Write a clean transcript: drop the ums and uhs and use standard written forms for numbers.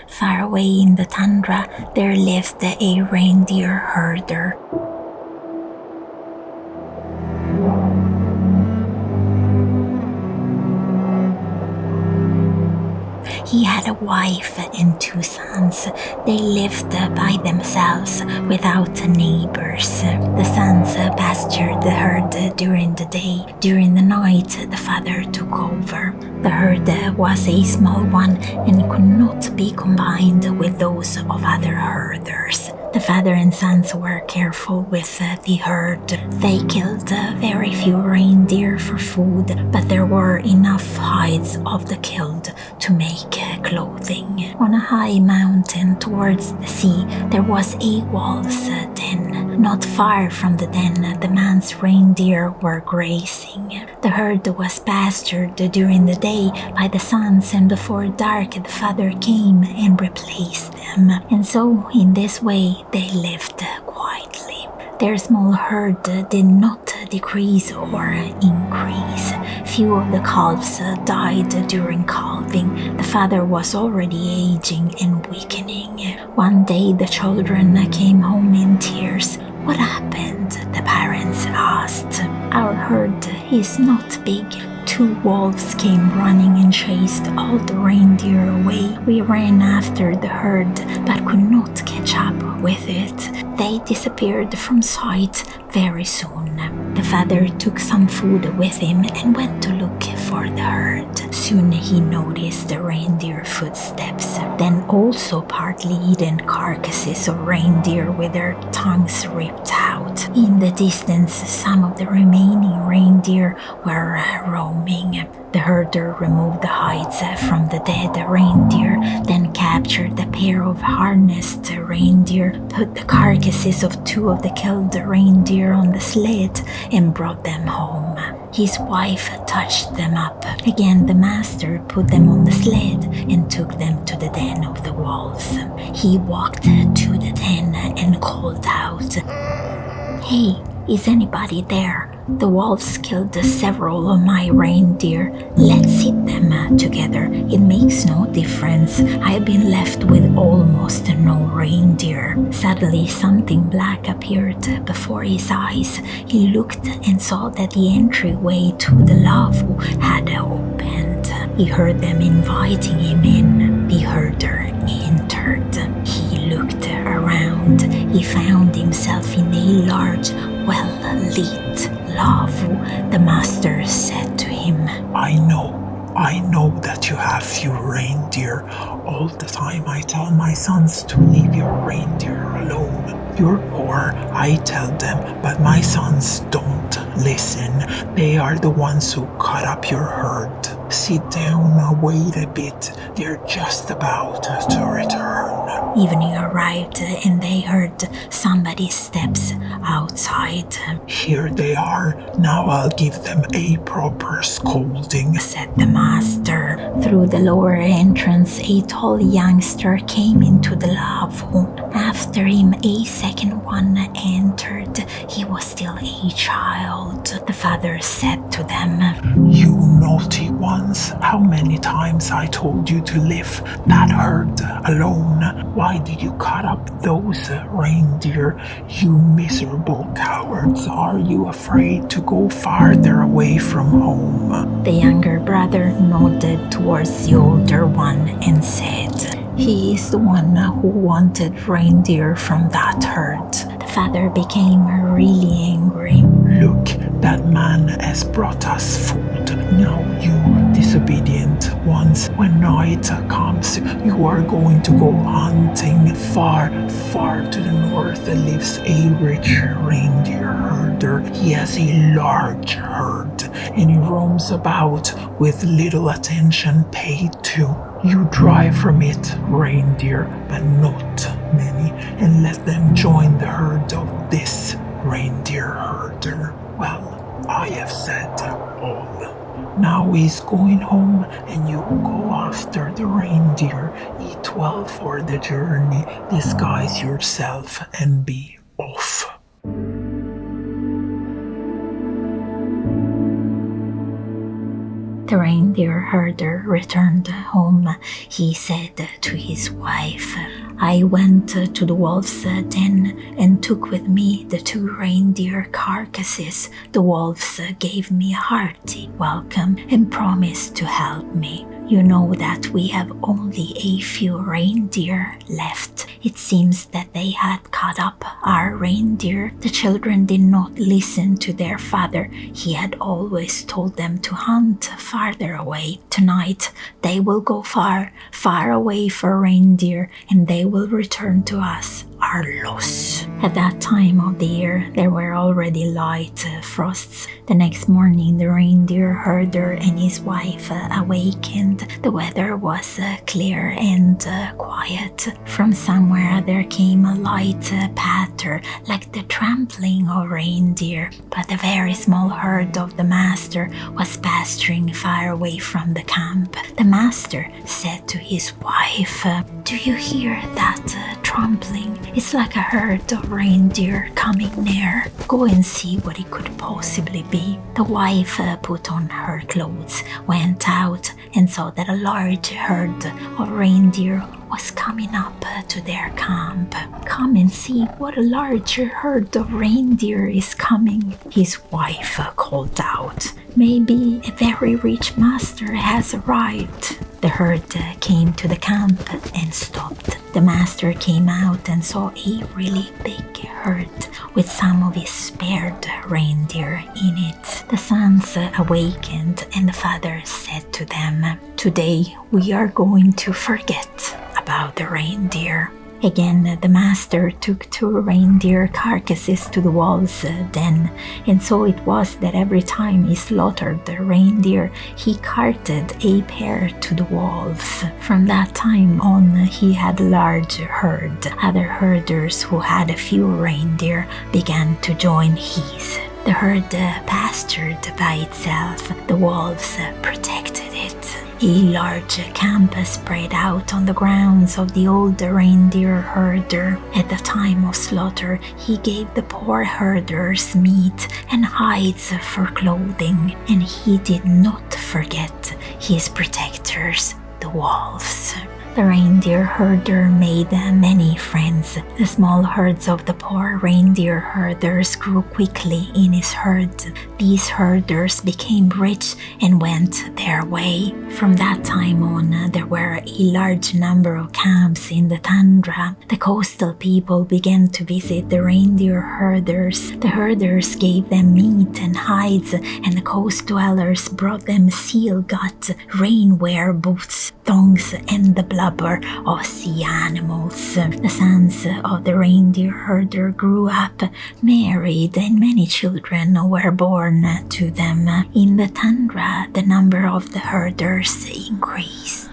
Far away in the tundra, there lived a reindeer herder. He had a wife and 2 sons. They lived by themselves without neighbors. The sons pastured the herd during the day. During the night, the father took over. The herd was a small one and could not be combined with those of other herders. The father and sons were careful with the herd. They killed very few reindeer for food, but there were enough hides of the killed to make clothing. On a high mountain towards the sea, there was a wolf's den. Not far from the den, the man's reindeer were grazing. The herd was pastured during the day by the sons, and before dark the father came and replaced them. And so, in this way, they lived quietly. Their small herd did not decrease or increase. Few of the calves died during calving. The father was already aging and weakening. One day the children came home in tears. What happened? The parents asked. Our herd is not big. 2 wolves came running and chased all the reindeer away. We ran after the herd but could not catch up with it. They disappeared from sight very soon. The father took some food with him and went to look for the herd. Soon he noticed the reindeer footsteps, then also partly eaten carcasses of reindeer with their tongues ripped out. In the distance, some of the remaining reindeer were roaming. The herder removed the hides from the dead reindeer, then captured a pair of harnessed reindeer, put the carcasses of 2 of the killed reindeer on the sled, and brought them home. His wife touched them up. Again, the master put them on the sled and took them to the den of the wolves. He walked to the den and called out, "Hey, is anybody there? The wolves killed several of my reindeer. Let's eat them together. It makes no difference. I've been left with almost no reindeer." Suddenly something black appeared before his eyes. He looked and saw that the entryway to the lavvo had opened. He heard them inviting him in. The herder entered. He looked around. He found himself in a large, well-lit lavvo. The master said to him, I know that you have few reindeer. All the time I tell my sons to leave your reindeer alone. You're poor, I tell them, but my sons don't listen. They are the ones who cut up your herd. Sit down, wait a bit. They're just about to return. Evening arrived and they heard somebody's steps outside. Here they are. Now I'll give them a proper scolding, said the master. Through the lower entrance, a tall youngster came into the lavvo. After him, a second one entered. He was still a child. The father said to them, "You naughty ones, how many times I told you to leave that herd alone? Why did you cut up those reindeer? You miserable cowards, are you afraid to go farther away from home?" The younger brother nodded towards the older one and said, "He is the one who wanted reindeer from that herd." The father became really angry. "Look, that man has brought us food. Now you disobedient ones, when night comes, you are going to go hunting. Far, far to the north lives a rich reindeer herder. He has a large herd, and he roams about with little attention paid to. You drive from it reindeer, but not many, and let them join the herd of this reindeer herder. Well, I have said all. Now he's going home, and you go after the reindeer. Eat well for the journey, disguise yourself, and be off." the reindeer herder returned home, he said to his wife, I went to the wolves' den and took with me the 2 reindeer carcasses. The wolves gave me a hearty welcome and promised to help me. You know that we have only a few reindeer left. It seems that they had cut up our reindeer. The children did not listen to their father. He had always told them to hunt farther away. Tonight they will go far, far away for reindeer, and they will return to us, our loss. At that time of the year, there were already light frosts. The next morning, the reindeer herder and his wife awakened. The weather was clear and quiet. From somewhere there came a light patter, like the trampling of reindeer, but a very small herd of the master was pasturing far away from the camp. The master said to his wife, Do you hear that trampling? It's like a herd of reindeer coming near. Go and see what it could possibly be. The wife put on her clothes, went out, and saw that a large herd of reindeer was coming up to their camp. Come and see what a large herd of reindeer is coming, his wife called out. Maybe a very rich master has arrived. The herd came to the camp and stopped. The master came out and saw a really big herd with some of his spared reindeer in it. The sons awakened and the father said to them, Today we are going to forget about the reindeer. Again, the master took 2 reindeer carcasses to the wolves' den, and so it was that every time he slaughtered the reindeer, he carted a pair to the wolves. From that time on, he had a large herd. Other herders who had a few reindeer began to join his. The herd pastured by itself. The wolves protected it. A large camp spread out on the grounds of the old reindeer herder. At the time of slaughter, he gave the poor herders meat and hides for clothing, and he did not forget his protectors, the wolves. The reindeer herder made many friends. The small herds of the poor reindeer herders grew quickly in his herd. These herders became rich and went their way. From that time on, there were a large number of camps in the tundra. The coastal people began to visit the reindeer herders. The herders gave them meat and hides, and the coast dwellers brought them seal gut, rainwear boots, thongs, and the blubber of sea animals. The sons of the reindeer herder grew up, married, and many children were born to them. In the tundra, the number of the herders increased.